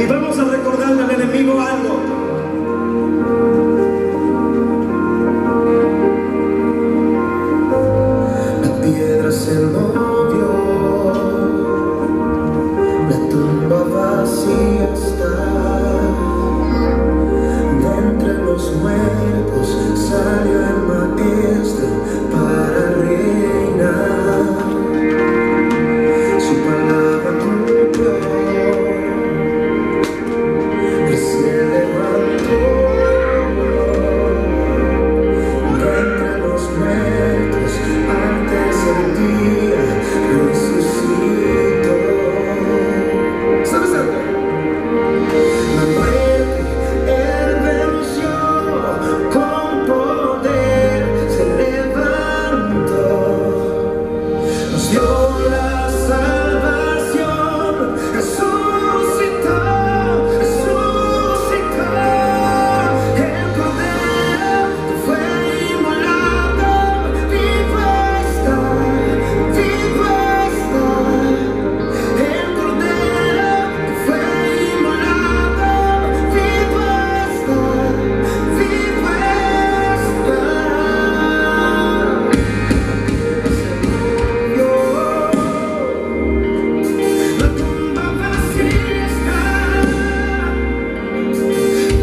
Y vamos a recordarle al enemigo algo. La piedra se movió, la tumba vacía está. De entre los muertos salió el maestro para reinar. Su palabra cumplió, él se levantó. De entre los muertos al tercer día resucitó. ¿Sabes algo? La muerte él venció, con poder se levantó, nos dio la salvación, resucitó, resucitó. El Cordero que fue inmolado, vivo está, vivo está. El Cordero que fue inmolado, vivo está, vivo está. La tumba vacía está.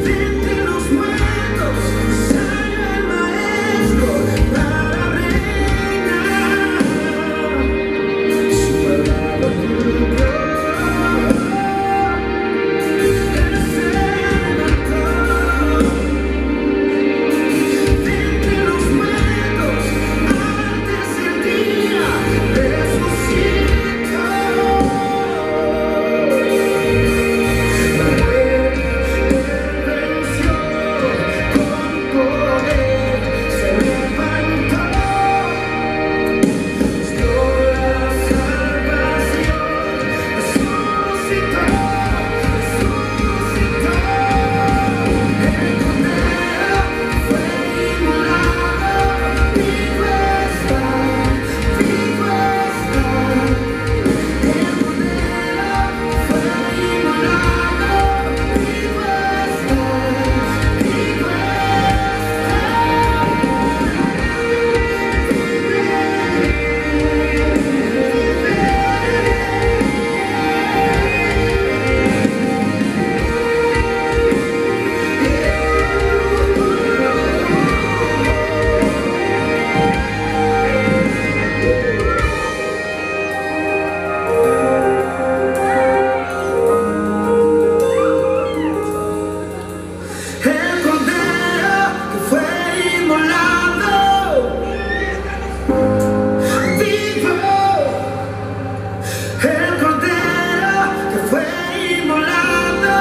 De entre los muertos salió el maestro para reinar. Su palabra cumplió, él se levantó. De entre los muertos al tercer día resucitó. La muerte venció, con poder se levantó, nos dio la salvación, resucitó, resucitó. El Cordero fue inmolado, vivo está, vivo está. El Cordero fue inmolado, vivo está, vivo El Cordero que fue inmolado, vivo. El Cordero que fue inmolado,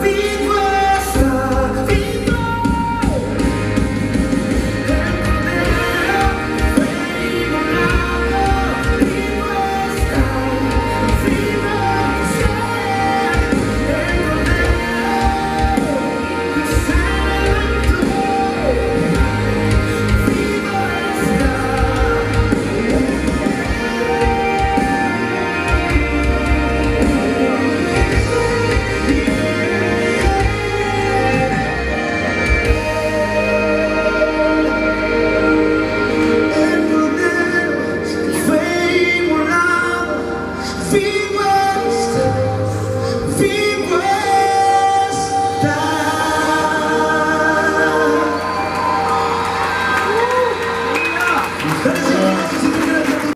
vivo está, vivo. El Cordero que fue inmolado, vivo está, vivo está. El Cordero se levantó, vivo está. El Cordero que fue inmolado, vivo.